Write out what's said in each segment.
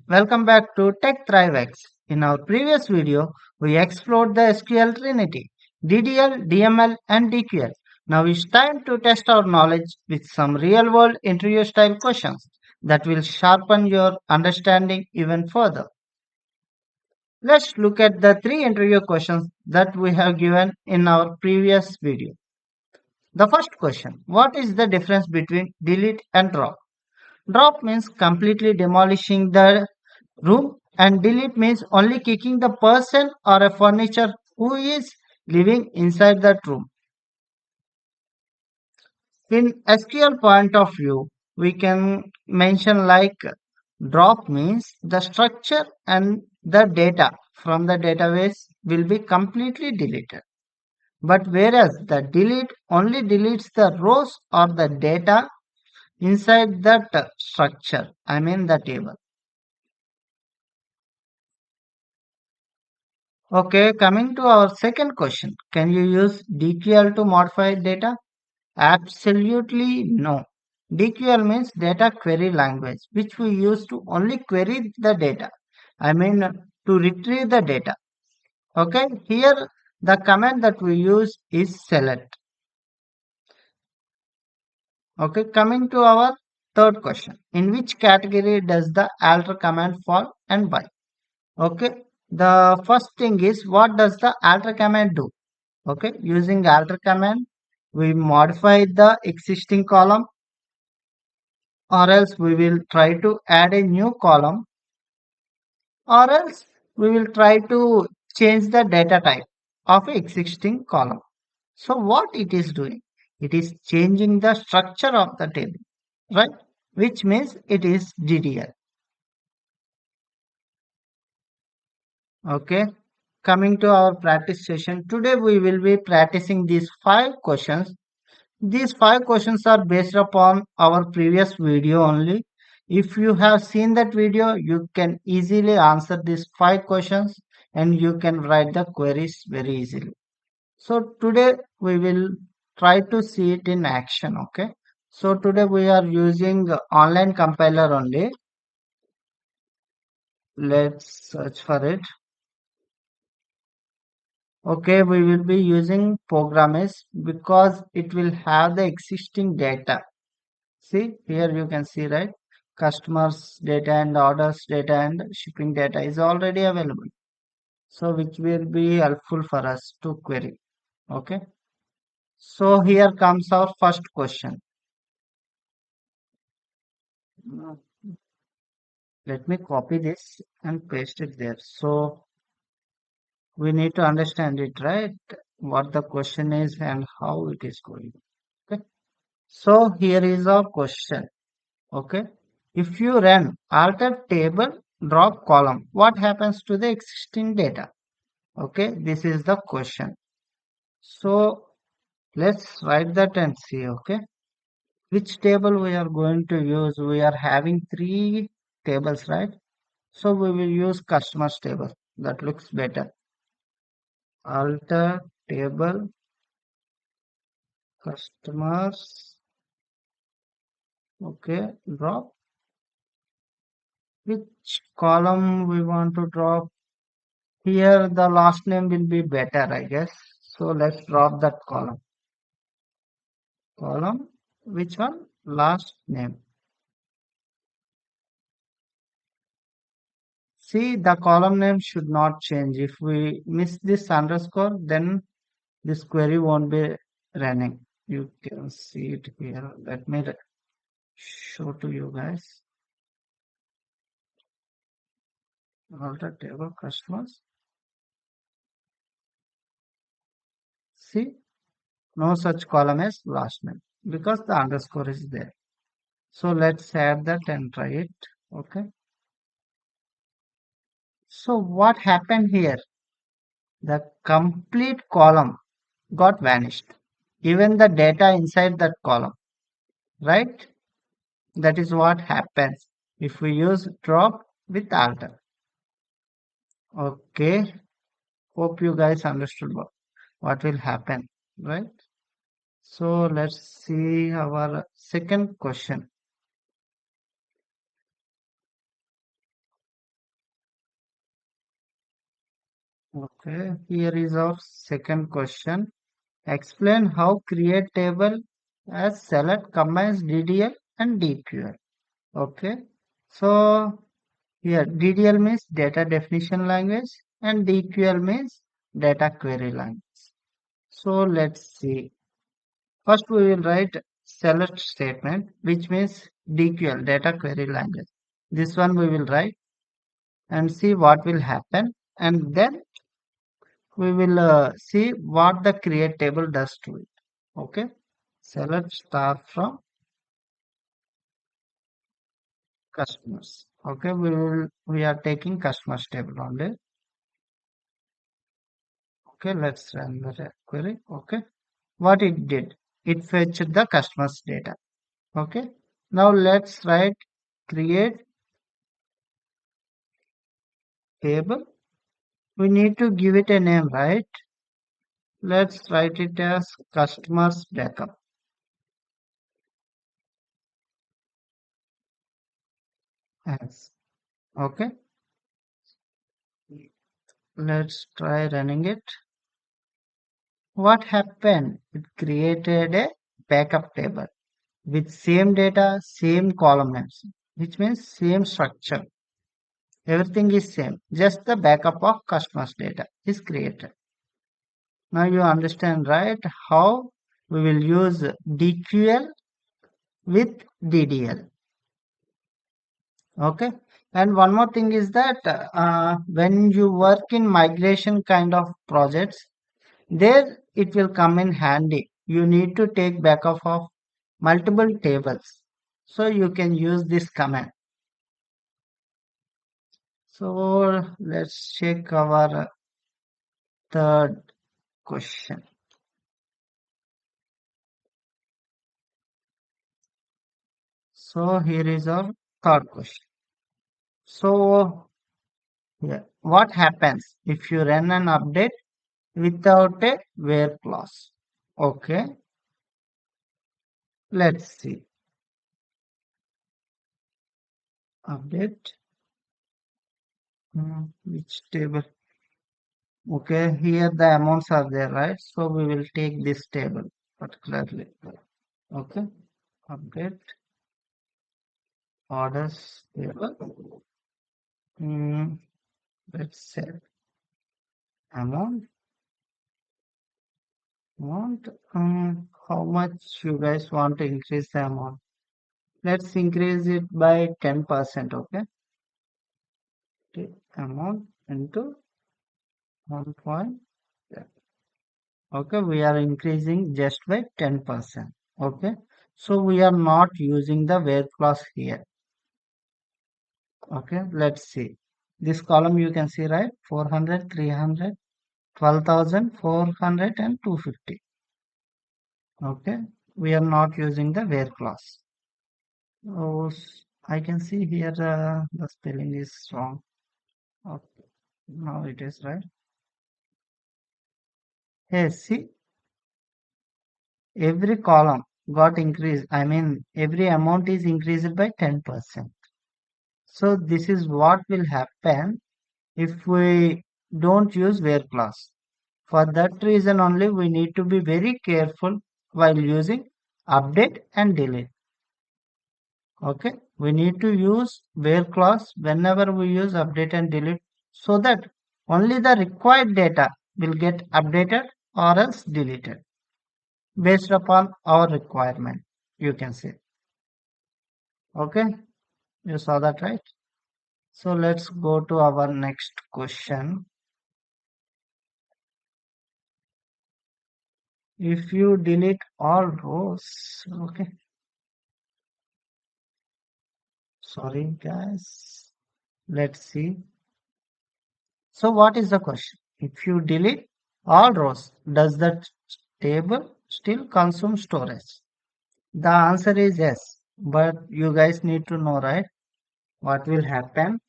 Welcome back to TechThriveX. In our previous video, we explored the SQL Trinity, DDL, DML, and DQL. Now it's time to test our knowledge with some real-world interview-style questions that will sharpen your understanding even further. Let's look at the three interview questions that we have given in our previous video. The first question, what is the difference between delete and drop? Drop means completely demolishing the room, and delete means only kicking the person or a furniture who is living inside that room. In SQL point of view, we can mention like drop means the structure and the data from the database will be completely deleted. But whereas the delete only deletes the rows or the data inside that structure, I mean the table. Okay, coming to our second question. Can you use DQL to modify data? Absolutely no. DQL means data query language, which we use to only query the data. I mean to retrieve the data. Okay, here the command that we use is select. Okay, coming to our third question. In which category does the alter command fall and why? Okay, the first thing is what does the alter command do? Okay, using alter command, we modify the existing column or else we will try to add a new column or else we will try to change the data type of existing column. So what it is doing? It is changing the structure of the table, right? Which means it is DDL. Okay. Coming to our practice session, today we will be practicing these five questions. These five questions are based upon our previous video only. If you have seen that video, you can easily answer these five questions and you can write the queries very easily. So today we will try to see it in action. Okay. So today we are using online compiler only. Let's search for it. Okay, we will be using programmers because it will have the existing data. See, here you can see, right? Customers data and orders data and shipping data is already available. So which will be helpful for us to query. Okay. So here comes our first question. Uh, Let me copy this and paste it there. So we need to understand it, right? What the question is and how it is going. Okay. So here is our question. Okay. If you run alter table drop column, what happens to the existing data? Okay, this is the question. So let's write that and see. Okay, which table we are going to use? We are having three tables, right? So we will use customers table. That looks better. Alter table customers. Okay, drop. Which column we want to drop? Here the last name will be better, I guess. So let's drop that column. Column, which one? Last name. See, the column name should not change. If we miss this underscore, then this query won't be running. You can see it here. Let me show to you guys. Alter table customers. See, no such column as last name because the underscore is there. So let's add that and try it. Okay. So what happened here? The complete column got vanished. Even the data inside that column, right? That is what happens if we use drop with alter. Okay. Hope you guys understood what will happen, right? So let's see our second question. Okay, here is our second question. Explain how create table as select combines DDL and DQL. Okay, so here DDL means data definition language and DQL means data query language. So let's see. First we will write select statement which means DQL data query language. This one we will write and see what will happen, and then we will see what the create table does to it. Okay, select star from customers. Okay, we are taking customers table only. Okay, let's run the query. Okay, what it did, it fetched the customers data. Okay, now let's write create table. We need to give it a name, right? Let's write it as customers backup. As okay, let's try running it. What happened? It created a backup table with same data, same column names, which means same structure. Everything is same. Just the backup of customers data is created. Now you understand, right? How we will use DQL with DDL. Okay. And one more thing is that when you work in migration kind of projects, there it will come in handy. You need to take backup of multiple tables. So you can use this command. So let's check our third question. So here is our third question. So yeah, what happens if you run an update without a where clause? Okay, let's see. Update. Which table? Okay, here the amounts are there, right? So we will take this table particularly. Okay, update orders table. Mm, let's say amount. Amount. How much you guys want to increase the amount? Let's increase it by 10%. Okay, amount into 1 point. Okay, we are increasing just by 10%. Okay, so we are not using the where clause here. Okay, let's see. This column you can see, right? 400, 300, 12,000, 400 and 250. Okay, we are not using the where clause. Oh, I can see here the spelling is wrong. Okay, now it is right. Hey, see, every column got increased. I mean, every amount is increased by 10%. So this is what will happen if we don't use where clause. For that reason only we need to be very careful while using update and delete. Okay, we need to use where clause whenever we use update and delete so that only the required data will get updated or else deleted based upon our requirement, you can say. Okay, you saw that, right? So let's go to our next question. If you delete all rows, okay, sorry guys, let's see. So what is the question? If you delete all rows, does that table still consume storage? The answer is yes, but you guys need to know, right, what will happen.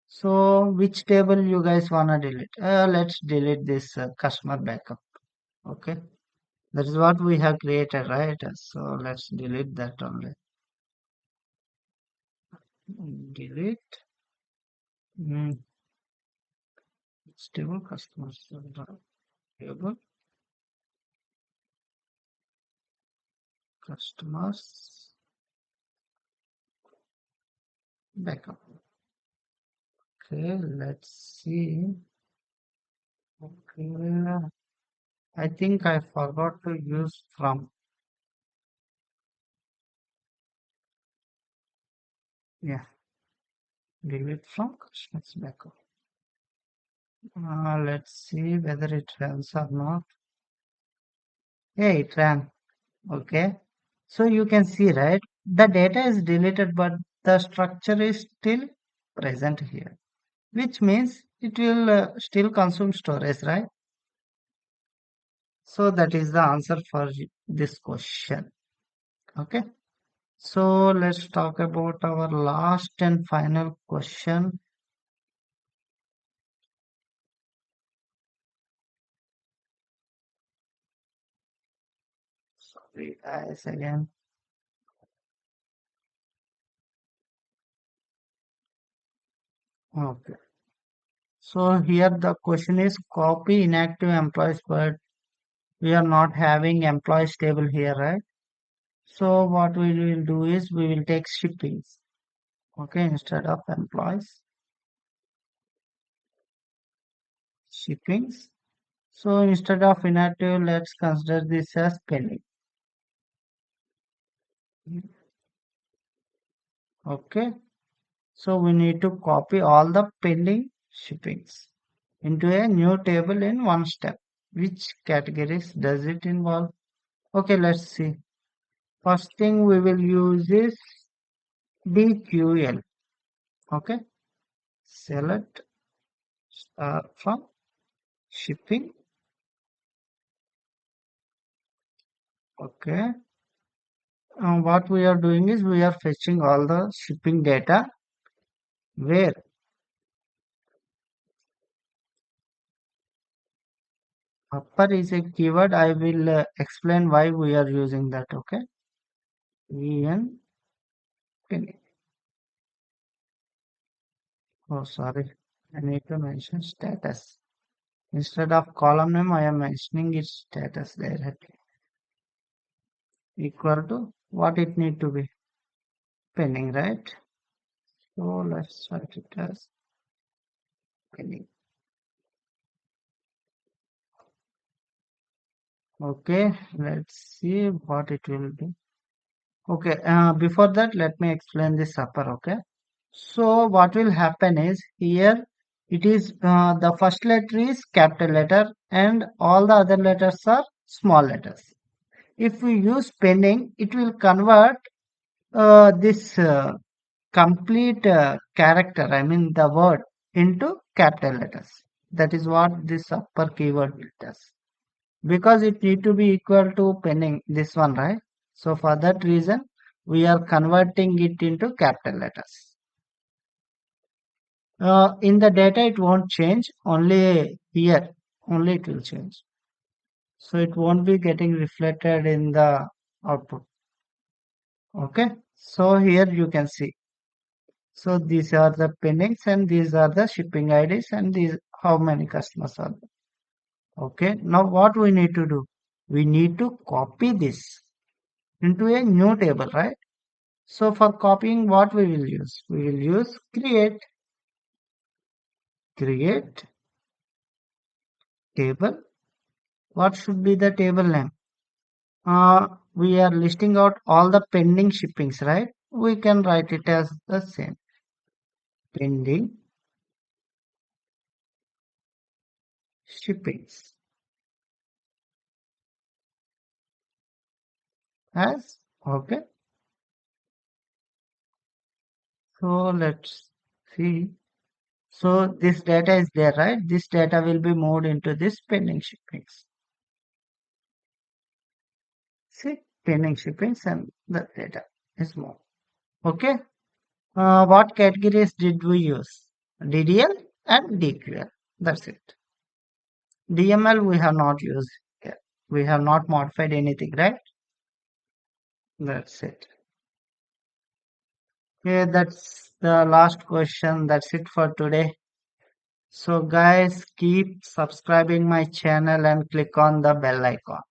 So which table you guys wanna delete? Let's delete this customer backup. Okay, that is what we have created, right? So let's delete that only. Delete. stable customers. Stable customers backup. Okay, let's see. Okay, I think I forgot to use from. Yeah, delete from customers backup. Let's see whether it runs or not. Yeah, it ran. Okay. So you can see, right? The data is deleted, but the structure is still present here, which means it will still consume storage, right? So that is the answer for this question. Okay. So let's talk about our last and final question. Sorry, guys, again. Okay. So here the question is copy inactive employees, but we are not having employees table here, right? So what we will do is we will take shippings. Okay, instead of employees, shippings. So instead of inactive, let's consider this as pending. Okay, so we need to copy all the pending shippings into a new table in one step. Which categories does it involve? Okay, let's see. First thing we will use is DQL. Okay, select star from shipping. Okay, what we are doing is we are fetching all the shipping data where upper is a keyword. I will explain why we are using that. Okay, en pin. Oh, sorry, I need to mention status instead of column name. I am mentioning its status directly equal to what it need to be pending, right? So let's write it as pending. Okay, let's see what it will be. Okay, before that, let me explain this upper. Okay, so what will happen is here it is the first letter is capital letter and all the other letters are small letters. If we use pending, it will convert this complete character, I mean the word, into capital letters. That is what this upper keyword does. Because it need to be equal to pending, this one, right? So for that reason, we are converting it into capital letters. In the data, it won't change. Only here, only it will change. So it won't be getting reflected in the output. Okay. So here you can see. So these are the pendings and these are the shipping IDs and these how many customers are there. Okay. Now what we need to do? We need to copy this into a new table, right? So for copying, what we will use? We will use create table. What should be the table name? We are listing out all the pending shippings, right? We can write it as the same. Pending shippings as okay. So let's see. So this data is there, right? This data will be moved into this pending shippings. See, pending shippings and the data is moved. Okay. What categories did we use? DDL and DQL. That's it. DML we have not used yet. We have not modified anything, right? That's it. Okay, that's the last question. That's it for today. So guys, keep subscribing my channel and click on the bell icon.